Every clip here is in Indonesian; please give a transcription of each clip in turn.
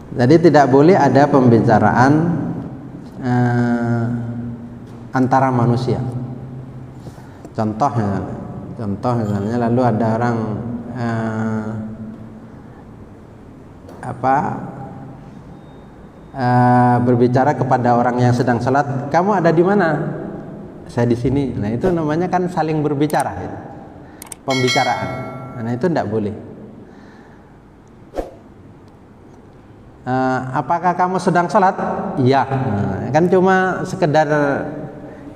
Jadi tidak boleh ada pembicaraan antara manusia. Contoh misalnya lalu ada orang berbicara kepada orang yang sedang sholat, kamu ada di mana? Saya di sini. Nah itu namanya kan saling berbicara, ya. Pembicaraan. Nah itu tidak boleh. Apakah kamu sedang sholat? Iya. Nah, kan cuma sekedar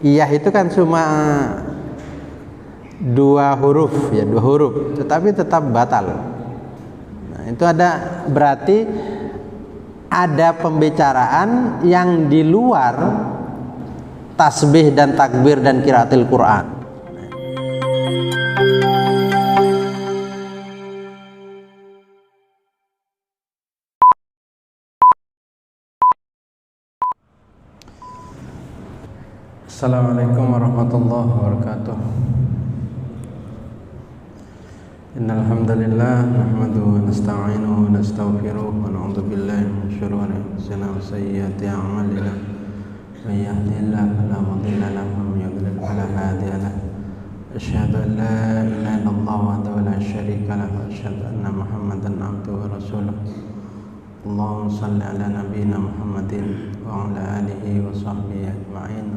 iya itu kan cuma dua huruf, tetapi tetap batal. Nah, itu ada berarti ada pembicaraan yang di luar tasbih dan takbir dan qiraatil Quran. Assalamualaikum warahmatullahi wabarakatuh. Innal hamdalillah nahmaduhu wa nasta'inuhu wa nastaghfiruh wa na'udzu billahi min syururi anfusina wa sayyiati a'malina. May yahdihillahu fala mudilla lahu wa may yudlil fala hadiya lahu. Asyhadu an la ilaha illallah wahdahu la syarika lahu wa asyhadu anna Muhammadan abduhu wa rasuluh. Allahumma shalli ala nabiyyina Muhammadin wa ala alihi wa sahbihi ajma'in.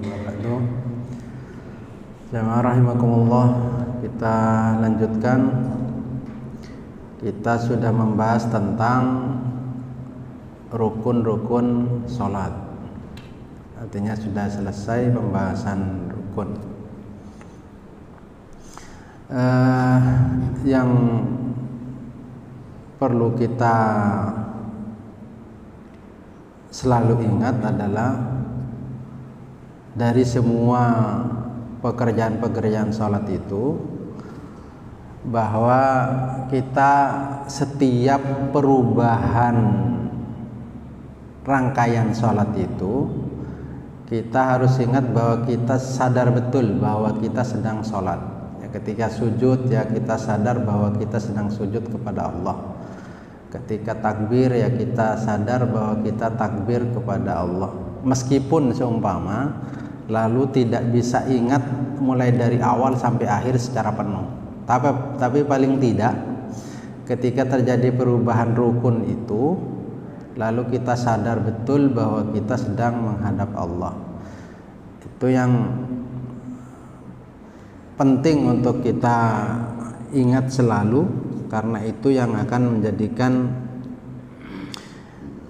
Jamaah rahimakumullah, kita lanjutkan. Kita sudah membahas tentang rukun-rukun sholat. Artinya sudah selesai pembahasan rukun. Yang perlu kita selalu ingat adalah dari semua pekerjaan-pekerjaan sholat itu, bahwa kita setiap perubahan rangkaian sholat itu, kita harus ingat bahwa kita sadar betul bahwa kita sedang sholat. Ya, ketika sujud, ya kita sadar bahwa kita sedang sujud kepada Allah. Ketika takbir, ya kita sadar bahwa kita takbir kepada Allah. Meskipun seumpama lalu tidak bisa ingat mulai dari awal sampai akhir secara penuh, tapi paling tidak ketika terjadi perubahan rukun itu, lalu kita sadar betul bahwa kita sedang menghadap Allah. Itu yang penting untuk kita ingat selalu, karena itu yang akan menjadikan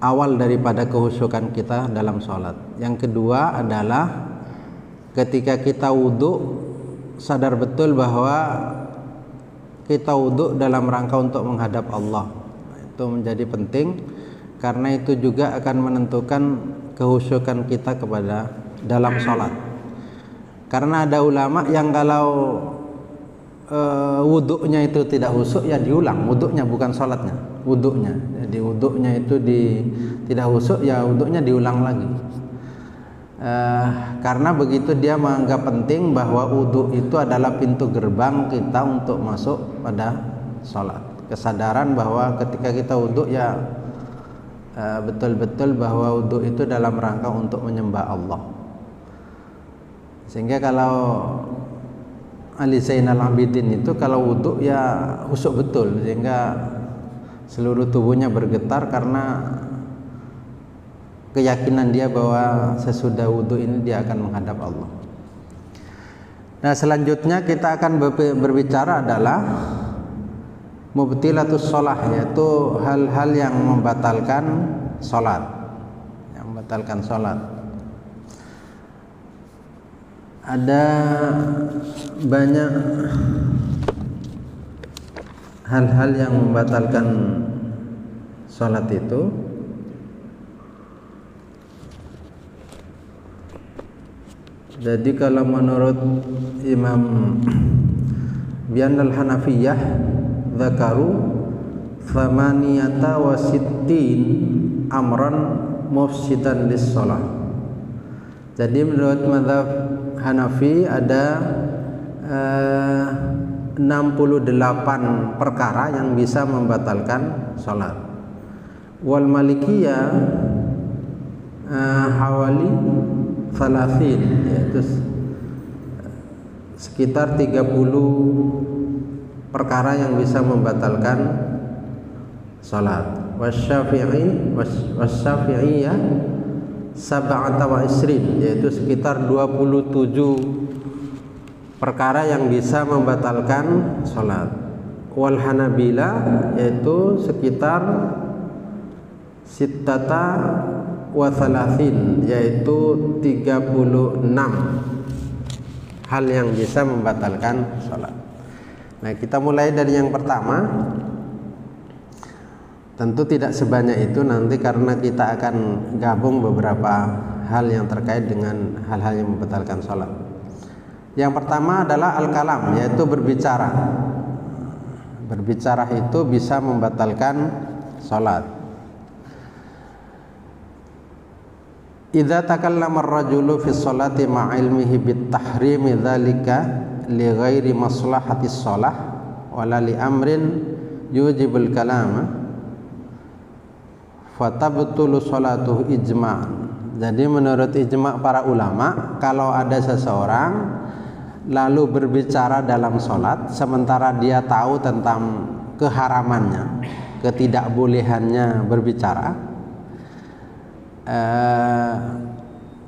awal daripada kehusyukan kita dalam sholat. Yang kedua adalah ketika kita wudhu, sadar betul bahwa kita wudhu dalam rangka untuk menghadap Allah. Itu menjadi penting, karena itu juga akan menentukan kehusyukan kita kepada dalam sholat. Karena ada ulama yang kalau wudhunya itu tidak khusyuk, ya diulang wudhunya, bukan sholatnya, wudhunya. Jadi wudhunya itu tidak khusyuk, ya wudhunya diulang lagi. Karena begitu dia menganggap penting bahwa wudhu itu adalah pintu gerbang kita untuk masuk pada sholat. Kesadaran bahwa ketika kita wudhu, ya betul-betul bahwa wudhu itu dalam rangka untuk menyembah Allah. Sehingga kalau Ali Zainal Abidin itu kalau wudhu ya khusyuk betul, sehingga seluruh tubuhnya bergetar karena keyakinan dia bahwa sesudah wudhu ini dia akan menghadap Allah. Nah, selanjutnya kita akan berbicara adalah mubtilatus sholah, yaitu hal-hal yang membatalkan sholat, Ada banyak hal-hal yang membatalkan sholat itu. Jadi kalau menurut Imam Bi'anal Hanafiyah, dzakaru thamaniyata wa sittin amran mufsidan lis-shalah. Jadi menurut mazhab Hanafi ada 68 perkara yang bisa membatalkan sholat. Wal Malikiyah hawali thalathin, yaitu sekitar 30 perkara yang bisa membatalkan salat. Wasyafi'iyah sab'ata wa isrin, yaitu sekitar 27 perkara yang bisa membatalkan salat. Wal Hanabilah yaitu sekitar sittata wa thalathin, yaitu 36 hal yang bisa membatalkan salat. Nah, kita mulai dari yang pertama. Tentu tidak sebanyak itu nanti karena kita akan gabung beberapa hal yang terkait dengan hal-hal yang membatalkan salat. Yang pertama adalah al-kalam, yaitu berbicara. Berbicara itu bisa membatalkan salat. Idza takallama ar-rajulu fi sholati ma'a ilmihi bit-tahrimi dzalika li ghairi maslahati shalah wala li amrin yujibul kalama fatabtulu sholatuhu ijma'an. Jadi menurut ijma' para ulama, kalau ada seseorang lalu berbicara dalam sholat sementara dia tahu tentang keharamannya, ketidakbolehannya berbicara,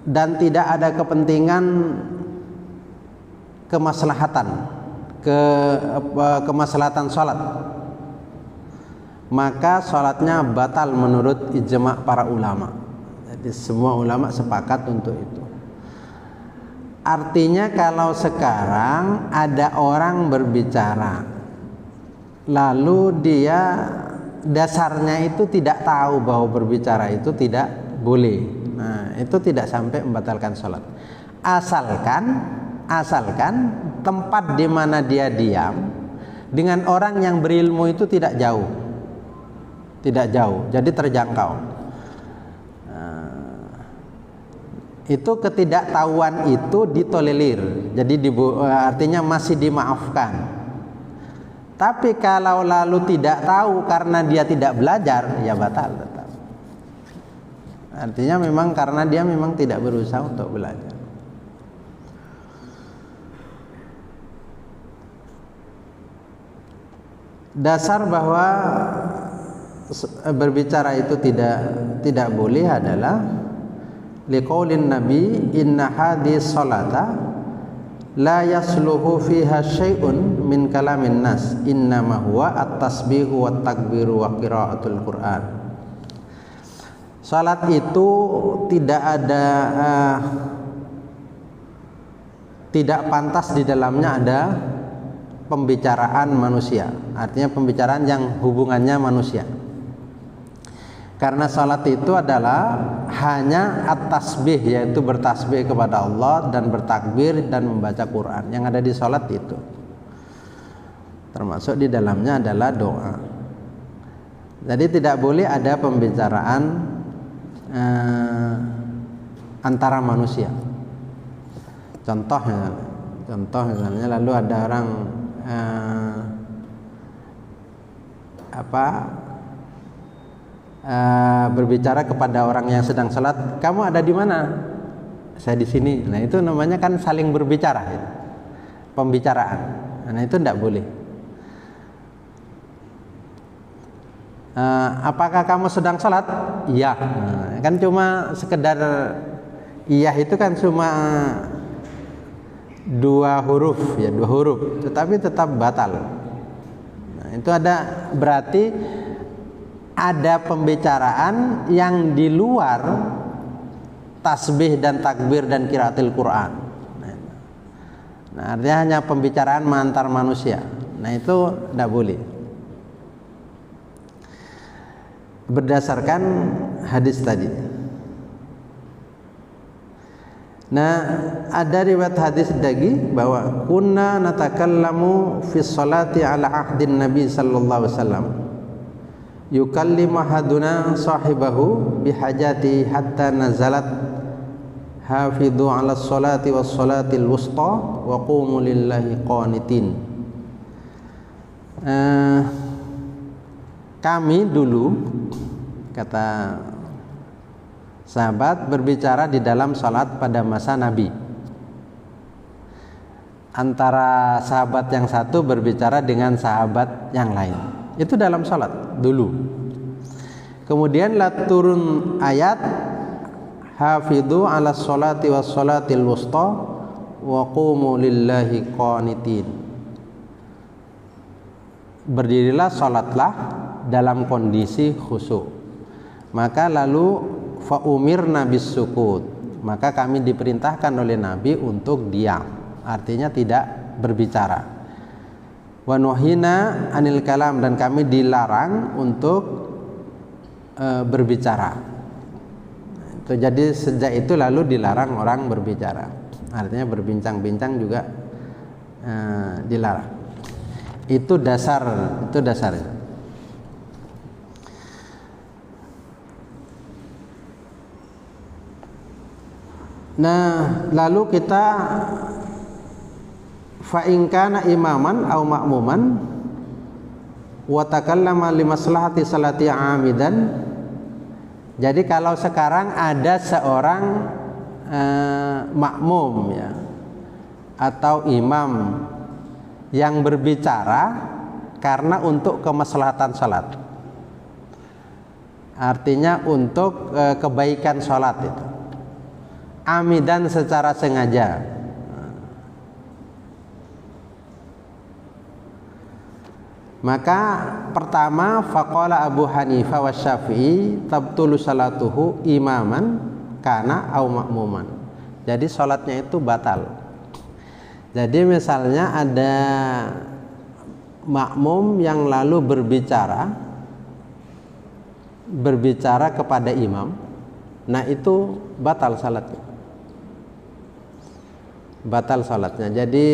dan tidak ada kepentingan kemaslahatan sholat, maka sholatnya batal menurut ijma' para ulama. Jadi semua ulama sepakat untuk itu. Artinya kalau sekarang ada orang berbicara lalu dia dasarnya itu tidak tahu bahwa berbicara itu tidak boleh, nah itu tidak sampai membatalkan sholat. Asalkan tempat di mana dia diam dengan orang yang berilmu itu tidak jauh, jadi terjangkau. Itu ketidaktahuan itu ditolerir, jadi artinya masih dimaafkan. Tapi kalau lalu tidak tahu karena dia tidak belajar, ya batal tetap. Artinya memang karena dia memang tidak berusaha untuk belajar. Dasar bahwa berbicara itu tidak boleh adalah liqaulin nabi inna hadhihi sholata la yasluhu fiha syai'un min kalamin nas innama huwa at-tasbihu wat takbiru wa qiraatul Qur'an. Salat itu tidak pantas di dalamnya ada pembicaraan manusia, artinya pembicaraan yang hubungannya manusia. Karena salat itu adalah hanya at-tasbih, yaitu bertasbih kepada Allah dan bertakbir dan membaca Quran. Yang ada di salat itu termasuk di dalamnya adalah doa. Jadi tidak boleh ada pembicaraan antara manusia. Contoh misalnya lalu ada orang berbicara kepada orang yang sedang sholat, kamu ada di mana? Saya di sini. Nah itu namanya kan saling berbicara, ya. Pembicaraan. Nah itu tidak boleh. Apakah kamu sedang sholat? Iya. Nah, kan cuma sekedar iya itu kan cuma dua huruf, tetapi tetap batal. Nah, itu ada berarti ada pembicaraan yang di luar tasbih dan takbir dan qiraatul Quran. Nah, artinya hanya pembicaraan antar manusia. Nah, itu tidak boleh. Berdasarkan hadis tadi. Nah, ada riwayat hadis lagi bahwa kunna natakallamu fi sholati ala ahdin Nabi sallallahu alaihi wasallam. Yukallimu ahaduna sahibahu bihajati hatta nazalat hafidhu ala sholati was sholatil wusta wa qumu lillahi qanitin. Kami kata sahabat, berbicara di dalam salat pada masa Nabi. Antara sahabat yang satu berbicara dengan sahabat yang lain. Itu dalam salat dulu. Kemudian turun ayat hafidhu ala sholati was sholatil wusta wa qumu lillahi qanitin. Berdirilah, salatlah dalam kondisi khusyuk. Maka lalu fa umirna bis sukut. Maka kami diperintahkan oleh Nabi untuk diam. Artinya tidak berbicara. Wa nuhina anil kalam, dan kami dilarang untuk berbicara. Itu jadi sejak itu lalu dilarang orang berbicara. Artinya berbincang-bincang juga dilarang. Itu dasarnya. Nah, lalu kita fa in kana imaman aw ma'muman wa takallama li maslahati salati amidan. Jadi kalau sekarang ada seorang makmum ya atau imam yang berbicara karena untuk kemaslahatan salat. Artinya untuk kebaikan salat itu. Amidan, secara sengaja. Maka pertama faqala Abu Hanifah wa Syafi'i tabtulu salatuhu imaman kana au ma'muman. Jadi salatnya itu batal. Jadi misalnya ada makmum yang lalu berbicara kepada imam, nah itu batal salatnya. Batal salatnya. Jadi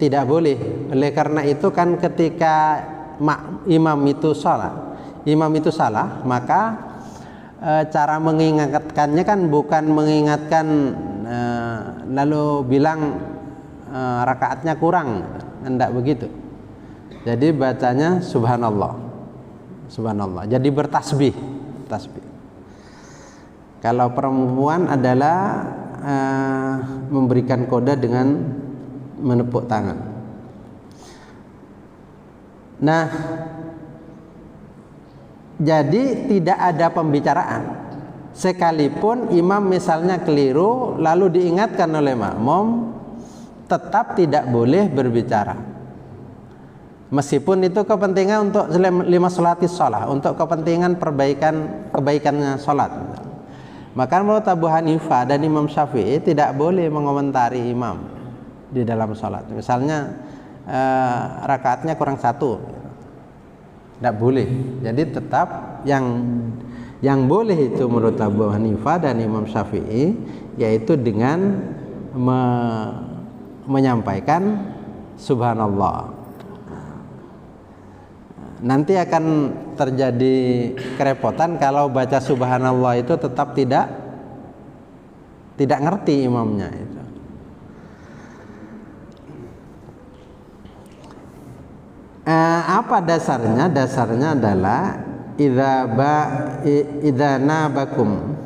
tidak boleh. Oleh karena itu kan ketika imam itu salah, maka cara mengingatkannya kan bukan mengingatkan lalu bilang rakaatnya kurang, tidak begitu. Jadi bacanya subhanallah. Jadi bertasbih. Kalau perempuan adalah memberikan kode dengan menepuk tangan. Nah, jadi tidak ada pembicaraan. Sekalipun imam misalnya keliru lalu diingatkan oleh makmum, tetap tidak boleh berbicara. Meskipun itu kepentingan untuk lima sholatis sholat, untuk kepentingan kebaikannya sholat. Maka menurut Abu Hanifah dan Imam Syafi'i tidak boleh mengomentari imam di dalam sholat. Misalnya rakaatnya kurang satu, tidak boleh. Jadi tetap yang boleh itu menurut Abu Hanifah dan Imam Syafi'i, yaitu dengan menyampaikan subhanallah. Nanti akan terjadi kerepotan kalau baca subhanallah itu tetap tidak ngerti imamnya itu. Apa dasarnya? Dasarnya adalah idza nabakum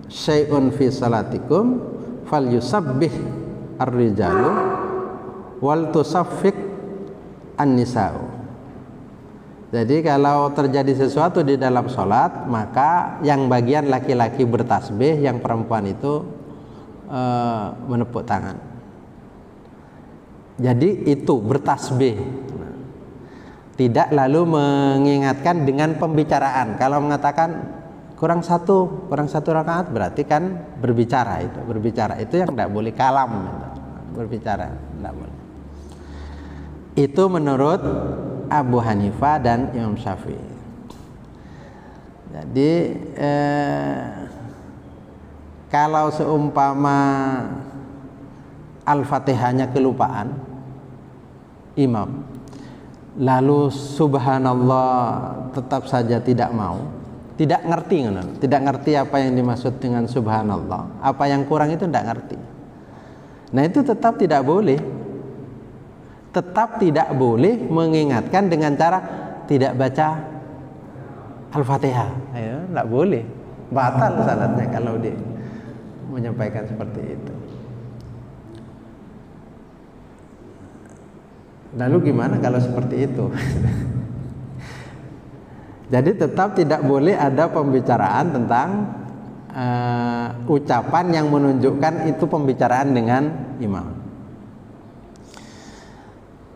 syai'un fi salatikum falyusabbih ar-rijalu wal tusaffik an-nisa'u. Jadi kalau terjadi sesuatu di dalam sholat, maka yang bagian laki-laki bertasbih, yang perempuan itu menepuk tangan. Jadi itu bertasbih. Tidak lalu mengingatkan dengan pembicaraan. Kalau mengatakan kurang satu rakaat, berarti kan berbicara itu yang tidak boleh, kalam berbicara tidak boleh. Itu menurut Abu Hanifah dan Imam Syafi'i. Jadi kalau seumpama Al-Fatihahnya kelupaan imam, lalu subhanallah tetap saja tidak ngerti apa yang dimaksud dengan subhanallah, apa yang kurang itu tidak ngerti. Nah itu tetap tidak boleh mengingatkan dengan cara tidak baca Al-Fatihah. Ya, enggak boleh. Batal salatnya kalau dia menyampaikan seperti itu. Lalu gimana kalau seperti itu? Jadi tetap tidak boleh ada pembicaraan tentang ucapan yang menunjukkan itu pembicaraan dengan imam.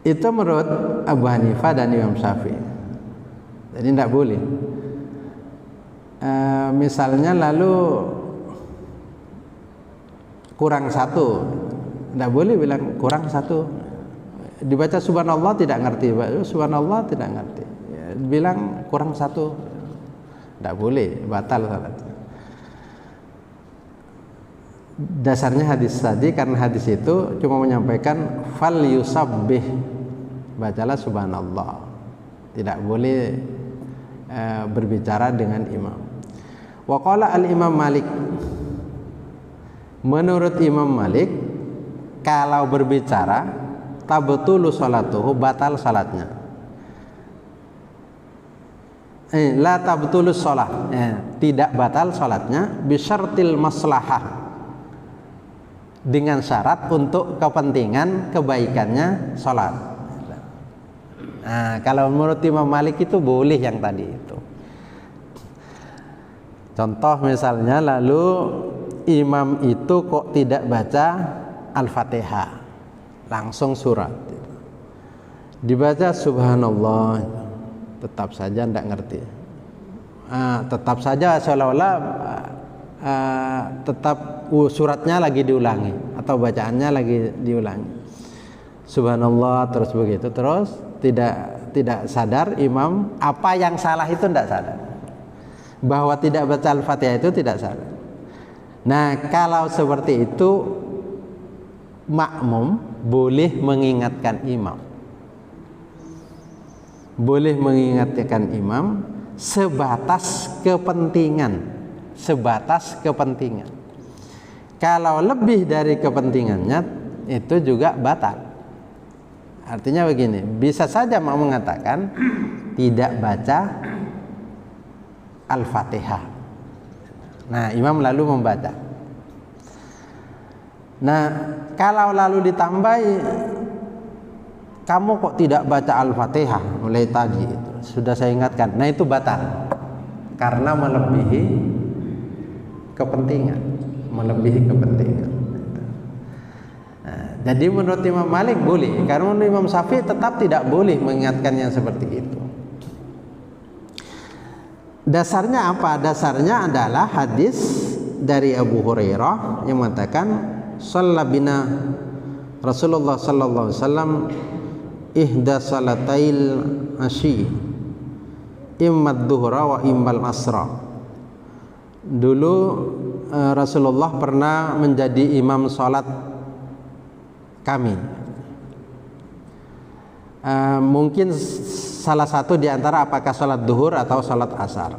Itu menurut Abu Hanifah dan Imam Syafi'i. Jadi tidak boleh. Misalnya lalu kurang satu, tidak boleh bilang kurang satu. Dibaca subhanallah tidak ngerti, subhanallah tidak ngerti, ya, bilang kurang satu, tidak boleh, batal salatnya. Dasarnya hadis tadi, karena hadis itu cuma menyampaikan fal yusabbih, bacalah subhanallah, tidak boleh berbicara dengan imam. Wa qala al-Imam Malik, menurut Imam Malik, kalau berbicara tabtulu salatuhu, batal salatnya. La tabtulu salat, tidak batal salatnya bisyartil maslahah, dengan syarat untuk kepentingan kebaikannya salat. Nah, kalau menurut Imam Malik itu boleh yang tadi itu. Contoh misalnya lalu imam itu kok tidak baca Al-Fatihah, langsung surat, dibaca subhanallah, tetap saja tidak ngerti, tetap saja seolah-olah tetap suratnya lagi diulangi atau bacaannya lagi diulangi, subhanallah terus begitu, terus tidak sadar imam apa yang salah itu, tidak sadar bahwa tidak baca Al-Fatihah itu, tidak sadar. Nah, kalau seperti itu makmum boleh mengingatkan imam, boleh mengingatkan imam sebatas kepentingan, sebatas kepentingan. Kalau lebih dari kepentingannya itu juga batal. Artinya begini, bisa saja mau mengatakan tidak baca Al-Fatihah, nah imam lalu membaca. Nah, kalau lalu ditambahi kamu kok tidak baca Al-Fatihah mulai tadi itu, sudah saya ingatkan, nah itu batal karena melebihi kepentingan, melebihi kepentingan. Nah, jadi menurut Imam Malik boleh, karena menurut Imam Syafi'i tetap tidak boleh mengingatkannya seperti itu. Dasarnya apa? Dasarnya adalah hadis dari Abu Hurairah yang mengatakan shalla bina Rasulullah sallallahu alaihi wasallam ihda salatail asyi imma dhuhra wa immal asra. Dulu Rasulullah pernah menjadi imam salat kami. Mungkin salah satu di antara apakah salat duhur atau salat asar.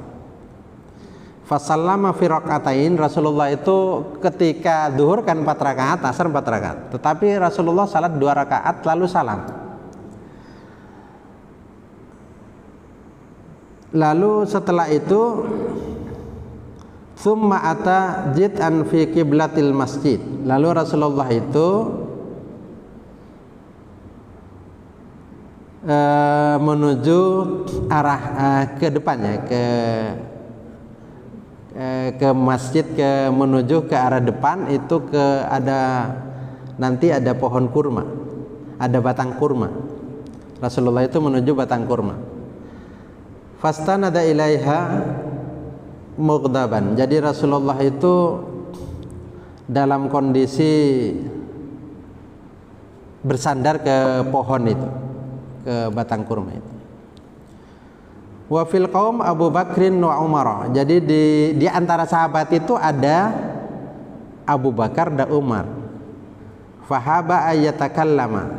Fasallama fi rakaatain, Rasulullah itu ketika duhur kan 4 rakaat, asar 4 rakaat. Tetapi Rasulullah salat 2 rakaat lalu salam. Lalu setelah itu thumma ata jid'an fi qiblatil masjid. Lalu Rasulullah itu menuju arah ke depannya, ke masjid, menuju ke arah depan itu nanti ada pohon kurma, ada batang kurma. Rasulullah itu menuju batang kurma. Fastanada ilaiha mughdaban. Jadi Rasulullah itu dalam kondisi bersandar ke pohon itu, ke batang kurma itu. Wa fil qaum Abu Bakrin wa Umar. Jadi di antara sahabat itu ada Abu Bakar dan Umar. Fahaba ayatakallama,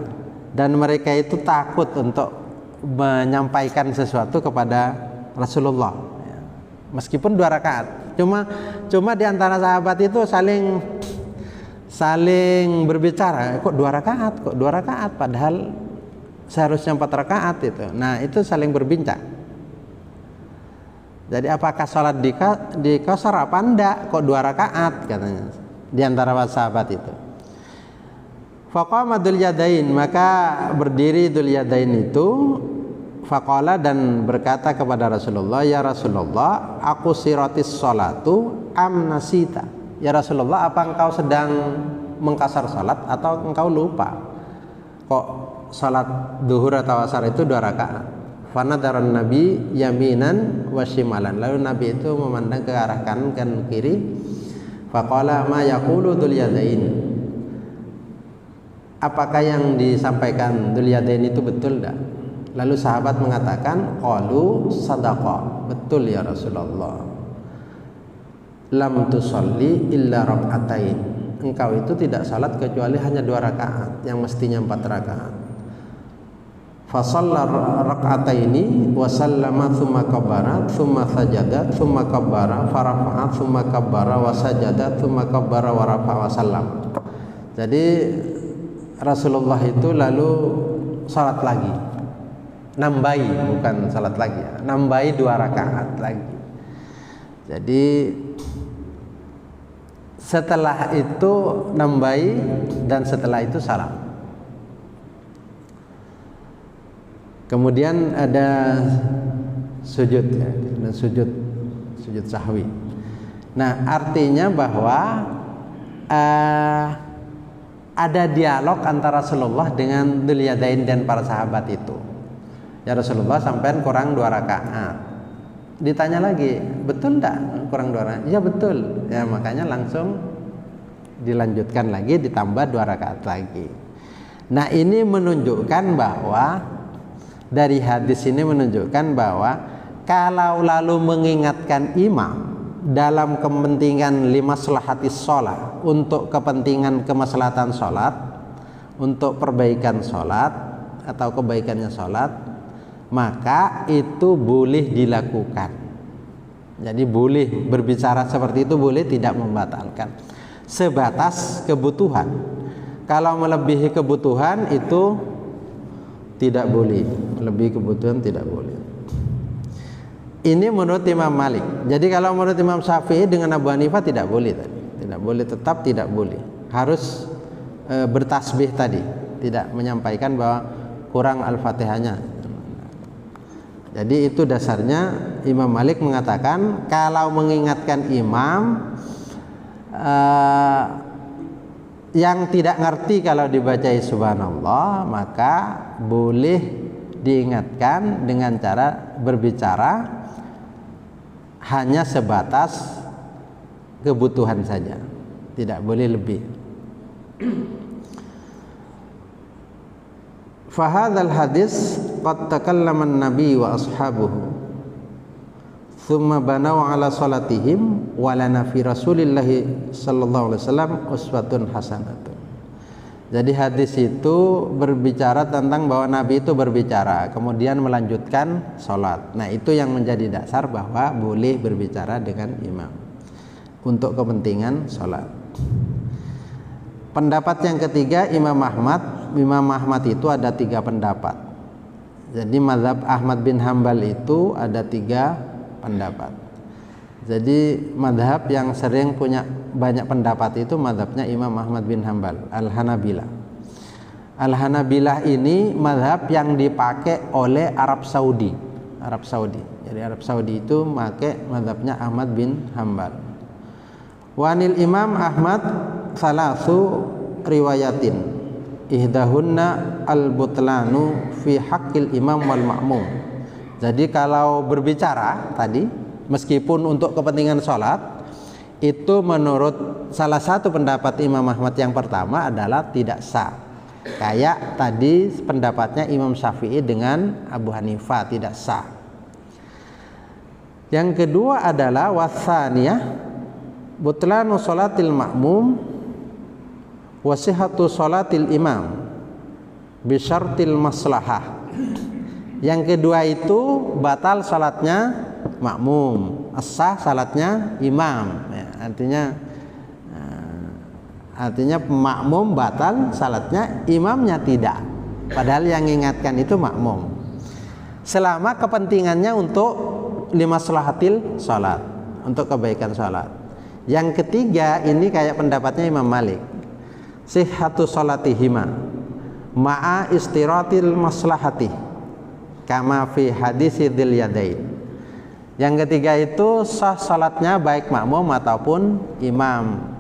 dan mereka itu takut untuk menyampaikan sesuatu kepada Rasulullah. Meskipun 2 rakaat. Cuma di antara sahabat itu saling berbicara, kok 2 rakaat, kok 2 rakaat padahal seharusnya 4 rakaat itu. Nah, itu saling berbincang. Jadi apakah sholat di qasar apa enggak? Kok 2 rakaat katanya di antara sahabat itu. Faqama Dzul Yadain, maka berdiri Dzul Yadain itu, faqala, dan berkata kepada Rasulullah, ya Rasulullah, aku siratis sholatu am nasita. Ya Rasulullah, apa engkau sedang mengkasar salat atau engkau lupa? Kok salat duhur atau asar itu 2 rakaat? Fanadaran Nabi yaminan wa shimalan. Lalu Nabi itu memandang ke arah kanan dan kiri. Faqala ma yaqulu Dzul Yadain. Apakah yang disampaikan Dzul Yadain itu betul enggak? Lalu sahabat mengatakan, qalu sadaqa, betul ya Rasulullah. Lam tusalli illa rak'atain. Engkau itu tidak salat kecuali hanya 2 rakaat yang mestinya 4 rakaat. Fa shalla rak'ataini wa sallama tsumma kabbara tsumma sajada tsumma kabbara fa rafa'a tsumma kabbara wa sajada tsumma kabbara wa rafa'a wa sallam. Jadi Rasulullah itu lalu salat lagi, nambahi, bukan salat lagi ya, nambahi 2 rakaat lagi. Jadi setelah itu nambahi dan setelah itu salam. Kemudian ada sujud ya, dan sujud sahwi. Nah, artinya bahwa ada dialog antara Rasulullah dengan Dzul Yadain dan para sahabat itu. Ya Rasulullah, sampean kurang 2 rakaat. Ditanya lagi, betul enggak kurang 2 rakaat? Ya betul. Ya makanya langsung dilanjutkan lagi, ditambah 2 rakaat lagi. Nah, ini menunjukkan bahwa dari hadis ini menunjukkan bahwa kalau lalu mengingatkan imam dalam kepentingan limaslahatis sholat, untuk kepentingan kemaslahatan sholat, untuk perbaikan sholat atau kebaikannya sholat, maka itu boleh dilakukan. Jadi boleh berbicara seperti itu, boleh, tidak membatalkan, sebatas kebutuhan. Kalau melebihi kebutuhan itu tidak boleh, lebih kebutuhan tidak boleh. Ini menurut Imam Malik. Jadi kalau menurut Imam Syafi'i dengan Abu Hanifah tidak boleh tadi. Tidak boleh, tetap tidak boleh. Harus bertasbih tadi, tidak menyampaikan bahwa kurang Al-Fatihahnya. Jadi itu dasarnya Imam Malik mengatakan kalau mengingatkan imam yang tidak ngerti kalau dibacai subhanallah, maka boleh diingatkan dengan cara berbicara hanya sebatas kebutuhan saja, tidak boleh lebih. Fahadzal hadis qad takallama an-nabi wa ashabuhu thumma banaw ala salatihim wa lana fi Rasulillah sallallahu alaihi wasallam uswatun hasanatun. Jadi hadis itu berbicara tentang bahwa Nabi itu berbicara kemudian melanjutkan sholat. Nah, itu yang menjadi dasar bahwa boleh berbicara dengan imam untuk kepentingan sholat. Pendapat yang ketiga Imam Ahmad. Imam Ahmad itu ada 3 pendapat. Jadi mazhab Ahmad bin Hambal itu ada 3 pendapat. Jadi mazhab yang sering punya banyak pendapat itu mazhabnya Imam Ahmad bin Hambal, Al-Hanabilah. Al-Hanabilah ini mazhab yang dipakai oleh Arab Saudi. Arab Saudi. Jadi Arab Saudi itu pakai mazhabnya Ahmad bin Hambal. Wanil Imam Ahmad salasu riwayatin. Ihdahunna al-butlanu fi haqqil imam wal ma'mum. Jadi kalau berbicara tadi, meskipun untuk kepentingan sholat, itu menurut salah satu pendapat Imam Ahmad yang pertama adalah tidak sah. Kayak tadi pendapatnya Imam Syafi'i dengan Abu Hanifah, tidak sah. Yang kedua adalah wasaniyah butlanu sholatil ma'mum wasihatu sholatil imam bisyartil maslahah. Yang kedua itu batal salatnya makmum, as-sah salatnya imam. Ya, artinya makmum batal salatnya, imamnya tidak. Padahal yang mengingatkan itu makmum. Selama kepentingannya untuk limaslahatil salat, untuk kebaikan salat. Yang ketiga ini kayak pendapatnya Imam Malik, sihhatu salatihima ma'a istiratil maslahati kama fi hadisi dzil yadain. Yang ketiga itu sah salatnya baik makmum ataupun imam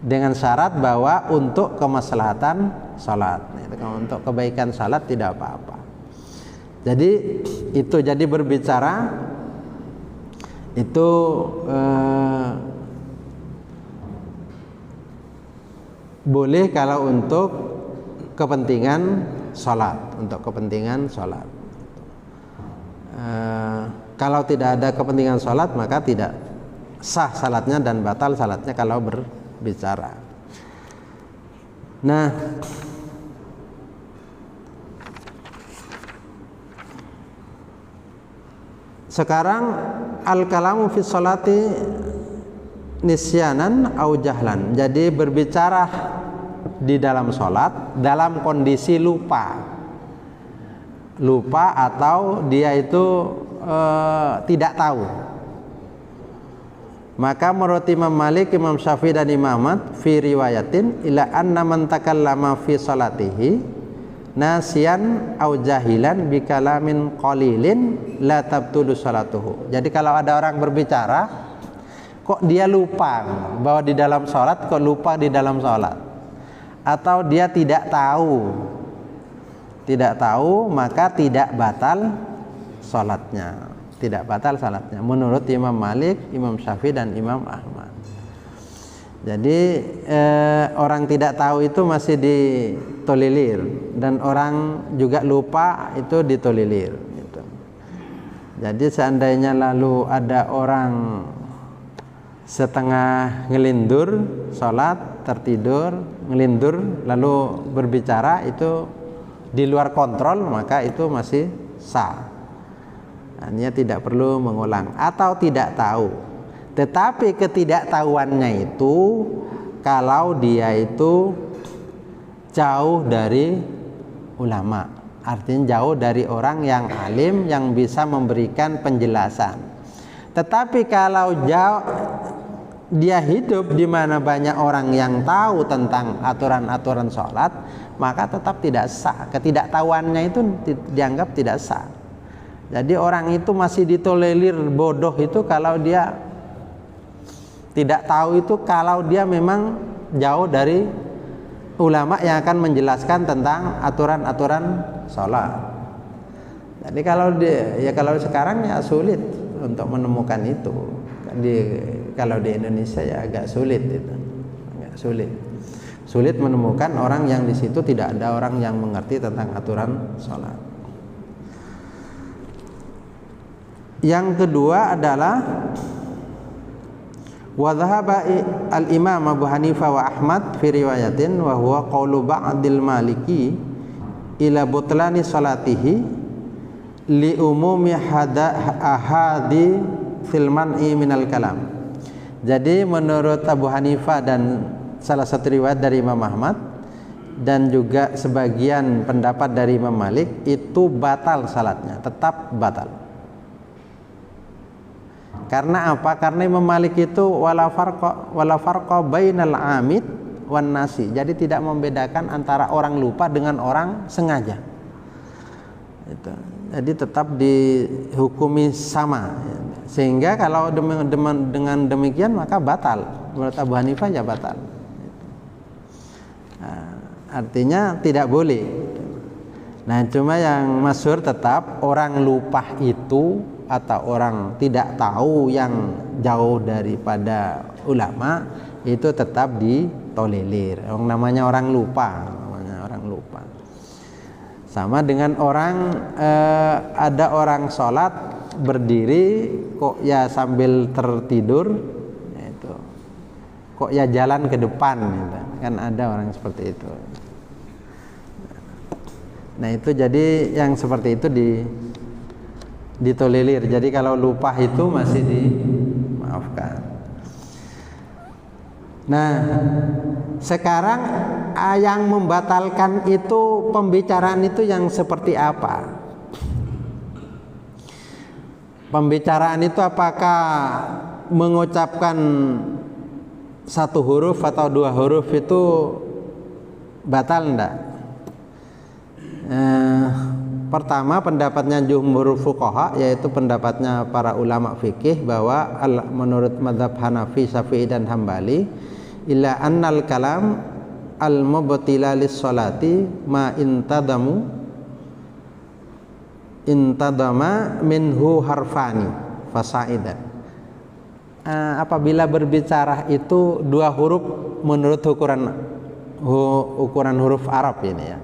dengan syarat bahwa untuk kemaslahatan salat. Untuk kebaikan salat tidak apa-apa. Jadi itu, jadi berbicara itu boleh kalau untuk kepentingan salat, untuk kepentingan salat. Kalau tidak ada kepentingan salat maka tidak sah salatnya dan batal salatnya kalau berbicara. Nah, sekarang al-kalamu fi sholati nisyanan au jahlan. Jadi berbicara di dalam sholat dalam kondisi lupa atau dia itu tidak tahu. Maka menurut Imam Malik, Imam Syafi'i dan Imam Ahmad fi riwayatin ila anna man takallama fi sholatihi nasiyan au jahilan bi kalamin qalilin la tabtulu sholatuhu. Jadi kalau ada orang berbicara kok dia lupa bahwa di dalam sholat, kok lupa di dalam sholat, atau dia tidak tahu maka tidak batal sholatnya, tidak batal sholatnya menurut Imam Malik, Imam Syafi'i dan Imam Ahmad. Jadi orang tidak tahu itu masih ditolilir, dan orang juga lupa itu ditolilir gitu. Jadi seandainya lalu ada orang setengah ngelindur sholat, tertidur, ngelindur lalu berbicara, itu di luar kontrol, maka itu masih sah. Hanya tidak perlu mengulang atau tidak tahu. Tetapi ketidaktahuannya itu kalau dia itu jauh dari ulama, artinya jauh dari orang yang alim yang bisa memberikan penjelasan. Tetapi kalau jauh dia hidup di mana banyak orang yang tahu tentang aturan-aturan sholat, maka tetap tidak sah. Ketidaktahuannya itu dianggap tidak sah. Jadi orang itu masih ditolerir bodoh itu kalau dia tidak tahu, itu kalau dia memang jauh dari ulama yang akan menjelaskan tentang aturan-aturan sholat. Jadi kalau sekarang ya sulit untuk menemukan itu. Kalau di Indonesia ya agak sulit itu, agak sulit menemukan orang yang di situ tidak ada orang yang mengerti tentang aturan sholat. Yang kedua adalah wa dhahaba al-Imam Abu Hanifah wa Ahmad fi riwayatin wa huwa qaulu ba'dil Maliki ila butlani salatihi li umumi ahadi fil man'i minal kalam. Jadi menurut Abu Hanifah dan salah satu riwayat dari Imam Ahmad dan juga sebagian pendapat dari Imam Malik, itu batal salatnya, tetap batal. Karena apa? Karena Imam Malik itu wala farqa bainal amid wan nasi. Jadi tidak membedakan antara orang lupa dengan orang sengaja. Itu. Jadi tetap dihukumi sama. Sehingga kalau dengan demikian maka batal. Menurut Abu Hanifah ya batal. Nah, artinya tidak boleh. Nah, cuma yang masyhur tetap orang lupa itu atau orang tidak tahu yang jauh daripada ulama itu tetap ditolerir. Namanya orang lupa, sama dengan orang ada orang sholat berdiri kok ya sambil tertidur, itu kok ya jalan ke depan, gitu. Kan ada orang seperti itu. Nah itu jadi yang seperti itu ditolerir. Jadi kalau lupa itu masih dimaafkan. Nah, sekarang yang membatalkan itu pembicaraan itu yang seperti apa? Pembicaraan itu apakah mengucapkan satu huruf atau dua huruf itu batal enggak? Pertama, pendapatnya jumhur fuqaha, yaitu pendapatnya para ulama fikih, bahwa menurut mazhab Hanafi, Syafi'i dan Hambali, illa annal kalam al mubtila lis salati ma intadama minhu harfani fasaidan. Apabila berbicara itu dua huruf menurut ukuran huruf Arab ini ya.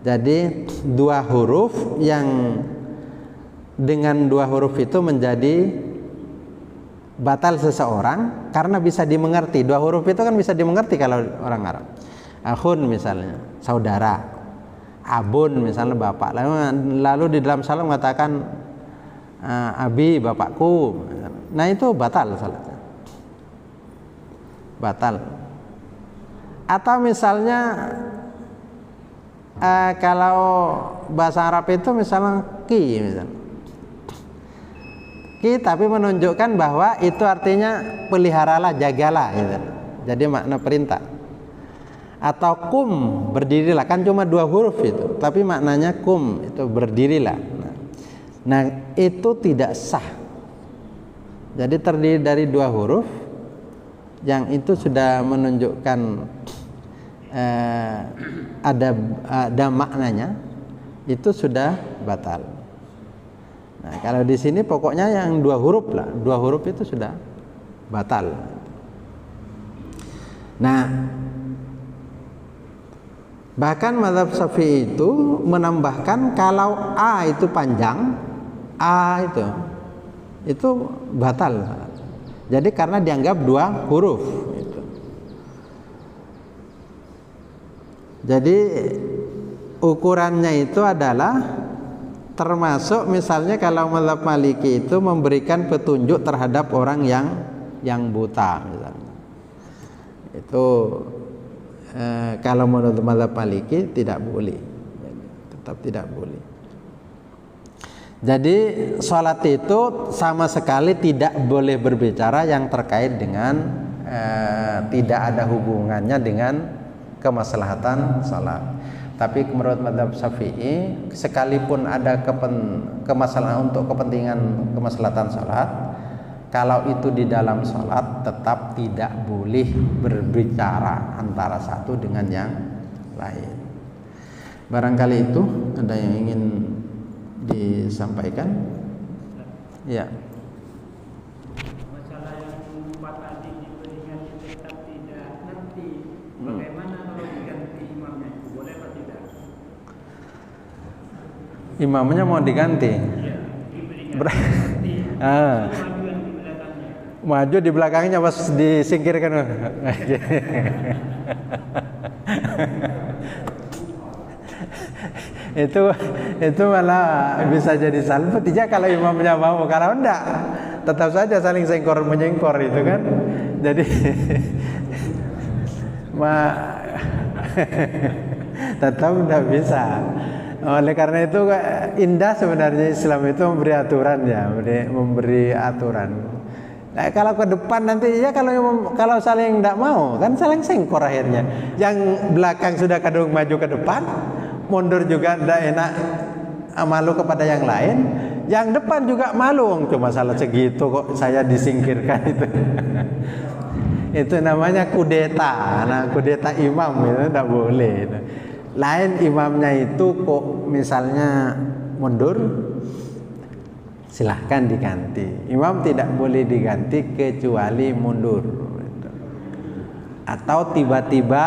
Jadi dua huruf yang dengan dua huruf itu menjadi batal seseorang karena bisa dimengerti. Dua huruf itu kan bisa dimengerti kalau orang Arab. Akhun misalnya, saudara. Abun misalnya bapak. Lalu di dalam salam mengatakan abi bapakku. Nah itu batal salatnya. Batal. Atau misalnya kalau bahasa Arab itu misalnya ki misalnya. Ki tapi menunjukkan bahwa itu artinya peliharalah, jagalah gitu. Jadi makna perintah. Atau kum, berdirilah, kan cuma dua huruf itu, tapi maknanya kum itu berdirilah. Nah itu tidak sah. Jadi terdiri dari dua huruf yang itu sudah menunjukkan ada maknanya, itu sudah batal. Nah kalau di sini pokoknya yang dua huruf lah, dua huruf itu sudah batal. Nah bahkan mazhab Syafi'i itu menambahkan kalau a itu panjang, a itu batal. Jadi karena dianggap dua huruf. Jadi ukurannya itu adalah termasuk misalnya kalau mazhab Maliki itu memberikan petunjuk terhadap orang yang buta misalnya. Itu kalau menurut mazhab Maliki tidak boleh. Tetap tidak boleh. Jadi sholat itu sama sekali tidak boleh berbicara yang terkait dengan tidak ada hubungannya dengan kemaslahatan salat. Tapi menurut mazhab Syafi'i, sekalipun ada kemaslahatan untuk kepentingan kemaslahatan salat, kalau itu di dalam salat tetap tidak boleh berbicara antara satu dengan yang lain. Barangkali itu ada yang ingin disampaikan? Ya. Imamnya mau diganti. Maju di belakangnya pas disingkirkan. itu malah bisa jadi salah tidak kalau imamnya mau. Kalau enggak tetap saja saling sengkor menyengkor itu kan. Jadi tetap enggak bisa. Oleh karena itu indah sebenarnya Islam itu memberi aturan ya, memberi aturan. Nah, kalau ke depan nanti ya kalau saling tidak mau kan saling sengkor akhirnya. Yang belakang sudah kadung maju ke depan, mundur juga tidak enak, malu kepada yang lain. Yang depan juga malu, cuma salah segitu kok saya disingkirkan itu. Itu namanya kudeta. Nah, kudeta imam itu tidak boleh. Itu. Lain imamnya itu kok misalnya mundur, silahkan diganti. Imam tidak boleh diganti kecuali mundur. Atau tiba-tiba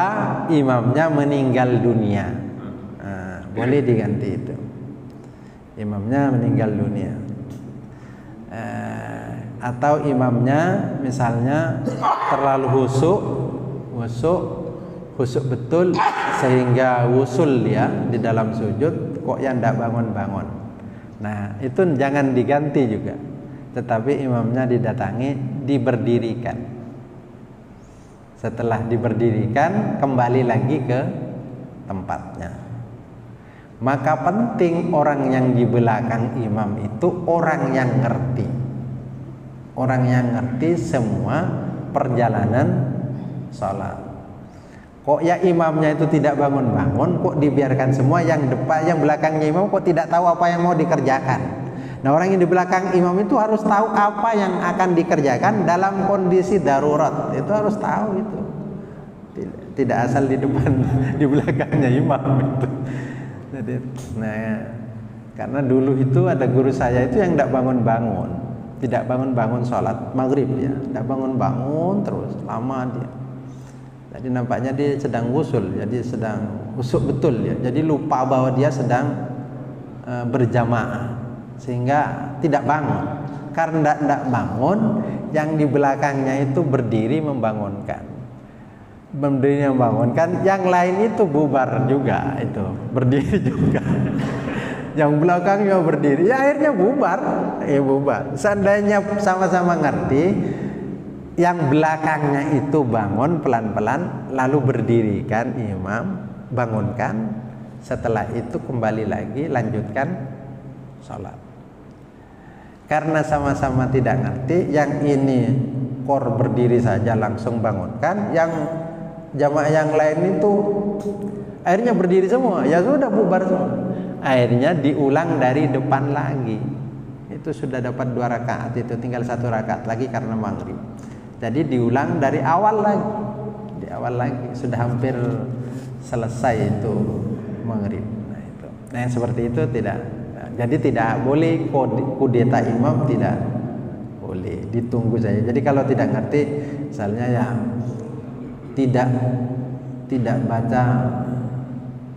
imamnya meninggal dunia, boleh diganti itu. Imamnya meninggal dunia. Atau imamnya misalnya terlalu khusyuk betul sehingga wusul dia di dalam sujud kok yang tidak bangun-bangun. Nah itu jangan diganti juga, tetapi imamnya didatangi, diberdirikan. Setelah diberdirikan kembali lagi ke tempatnya. Maka penting orang yang di belakang imam itu orang yang ngerti. orang yang ngerti semua perjalanan sholat. Kok ya imamnya itu tidak bangun-bangun, kok dibiarkan semua, yang depan, yang belakangnya imam kok tidak tahu apa yang mau dikerjakan. Nah, orang yang di belakang imam itu harus tahu apa yang akan dikerjakan dalam kondisi darurat. Itu harus tahu itu. Tidak asal di depan, di belakangnya imam itu. Jadi, nah, karena dulu itu ada guru saya itu yang tidak bangun-bangun, tidak bangun-bangun sholat maghrib ya, tidak bangun-bangun terus lama dia. Jadi nampaknya dia sedang wusul, jadi sedang usuk betul ya. Jadi lupa bahwa dia sedang berjamaah, sehingga tidak bangun. Karena tidak bangun, yang di belakangnya itu berdiri membangunkan, yang lain itu bubar juga, itu berdiri juga. Yang belakangnya berdiri, ya akhirnya bubar. Seandainya sama-sama ngerti, yang belakangnya itu bangun pelan-pelan, lalu berdiri kan imam, bangunkan, setelah itu kembali lagi lanjutkan sholat. Karena sama-sama tidak ngerti, yang ini berdiri saja langsung bangunkan, yang jamaah yang lain itu akhirnya berdiri semua, ya sudah bubar semua. Akhirnya diulang dari depan lagi. Itu sudah dapat 2 rakaat, itu tinggal 1 rakaat lagi karena maghrib. Jadi diulang dari awal lagi, sudah hampir selesai itu maghrib. Nah yang seperti itu tidak. Jadi tidak boleh kudeta imam, tidak boleh, ditunggu saja. Jadi kalau tidak ngerti, misalnya ya tidak baca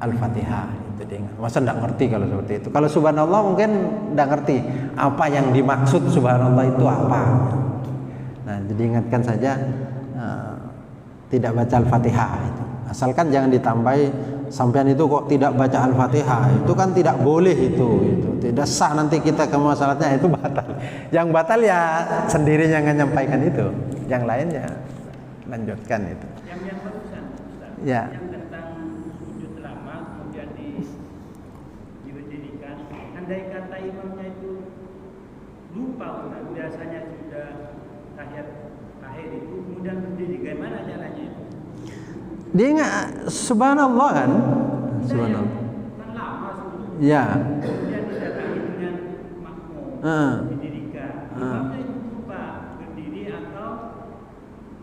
Al-Fatihah, itu dia. Masa tidak ngerti kalau seperti itu? Kalau subhanallah mungkin tidak ngerti apa yang dimaksud subhanallah itu apa. Nah, jadi ingatkan saja tidak baca Al-Fatihah itu. Asalkan jangan ditambahi sampean itu kok tidak baca Al-Fatihah, itu kan tidak boleh itu tidak sah, nanti kita ke masalahnya itu batal. Yang batal ya sendirinya menyampaikan itu, yang lainnya lanjutkan itu. Yang barusan Ustaz, ya. Yang tentang sujud lama kemudian diberdirikan, andai kata imamnya itu lupa Ustaz, biasanya sudah tahiyat akhir itu kemudian berdiri, bagaimana caranya itu? Dia ingat subhanallah kan? Subhanallah. Kan lama sebelum. Ya. Kemudian didatangi dengan makmum, didirikan. Imamnya itu lupa berdiri atau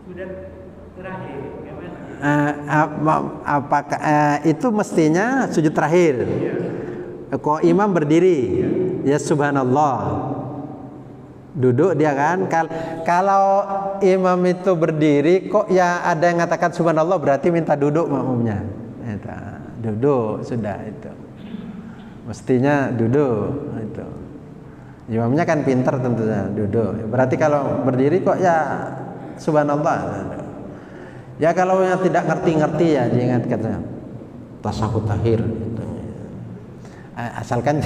sudah terakhir, bagaimana? Apakah itu mestinya sujud terakhir? Kok imam berdiri? Ya subhanallah. Duduk dia kan. Kalau imam itu berdiri kok ya ada yang mengatakan subhanallah, berarti minta duduk makmumnya. Duduk sudah itu. Mestinya duduk itu. Imamnya kan pintar tentunya duduk. Berarti kalau berdiri kok ya subhanallah. Ya kalau yang tidak ngerti-ngerti ya diingatkan saja. Tasyahud akhir gitu. Asalkan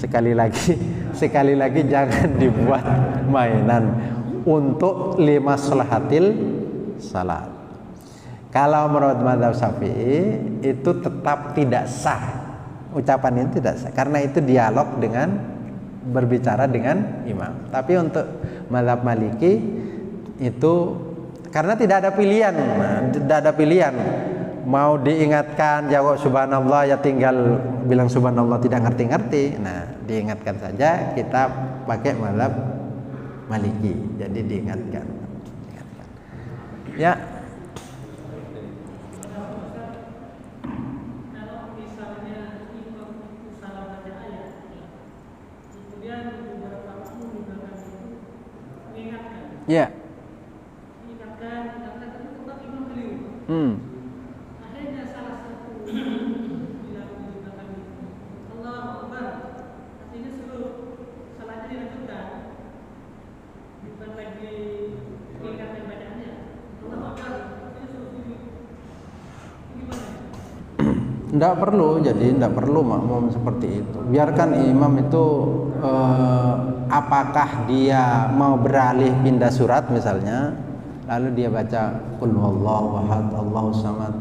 sekali lagi jangan dibuat mainan untuk lima sholatil salat. Kalau menurut mazhab Syafi'i itu tetap tidak sah, ucapan ini tidak sah karena itu dialog dengan berbicara dengan imam. Tapi untuk mazhab Maliki itu karena tidak ada pilihan, mau diingatkan jawab subhanallah ya tinggal bilang subhanallah, tidak ngerti-ngerti. Nah, diingatkan saja, kita pakai mazhab Maliki. Jadi diingatkan. Ya. Kalau misalnya imam itu salah baca ayat, kemudian beberapa waktu di belakang itu mengingatkan. Ya. Mengingatkan, tapi tetap imam keliru. Akhirnya salah satu bilang di belakang itu, Allahu Akbar. Artinya seluruh salatnya dilanjutkan, bukan lagi mengingatkan bacaannya. Allahu Akbar. Artinya seluruh ini gimana? Tidak perlu, jadi tidak perlu makmum seperti itu. Biarkan imam itu apakah dia mau beralih pindah surat misalnya, lalu dia baca qul huwallahu ahad Allahus samad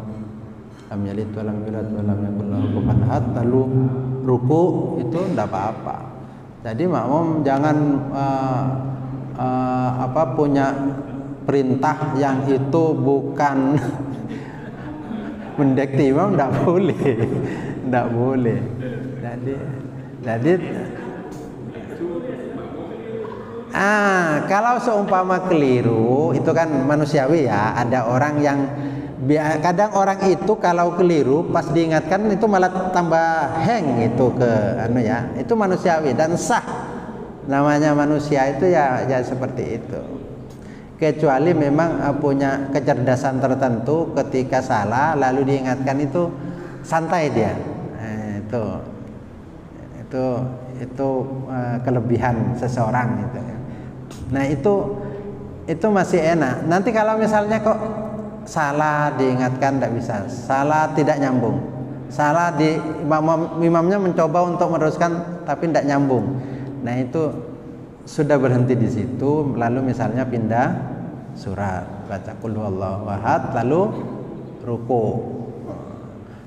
lam yalid wa lam yulad wa lam yakul lahu kufuwan ahad, lalu ruku, itu tidak apa-apa. Jadi makmum jangan punya perintah yang itu bukan mendekati imam, tidak boleh. Jadi kalau seumpama keliru itu kan manusiawi ya. Ada orang yang kadang orang itu kalau keliru pas diingatkan itu malah tambah hang itu itu manusiawi dan sah. Namanya manusia itu ya seperti itu. Kecuali memang punya kecerdasan tertentu, ketika salah lalu diingatkan itu santai dia. Itu kelebihan seseorang itu. Nah itu masih enak. Nanti kalau misalnya kok salah diingatkan tidak bisa, salah tidak nyambung, salah imamnya mencoba untuk meneruskan tapi tidak nyambung. Nah itu sudah berhenti di situ, lalu misalnya pindah surat, baca qul huwallahu ahad, lalu ruku.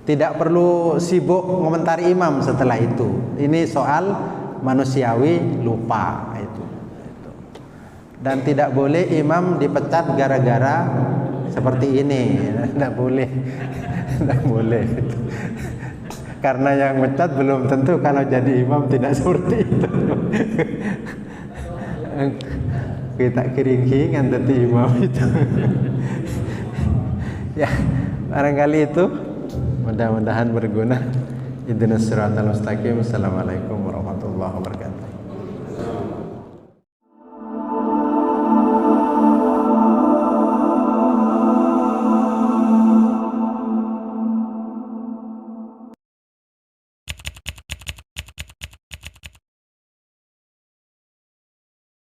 Tidak perlu sibuk mengomentari imam setelah itu. Ini soal manusiawi lupa itu. Dan tidak boleh imam dipecat gara-gara seperti ini. Tidak boleh. Karena yang pecat belum tentu kalau jadi imam tidak seperti itu. Kita kiring-kiringan jadi imam itu. Ya, barangkali itu. Mudah-mudahan berguna. Ihdinas siratal mustaqim. Assalamualaikum warahmatullahi wabarakatuh.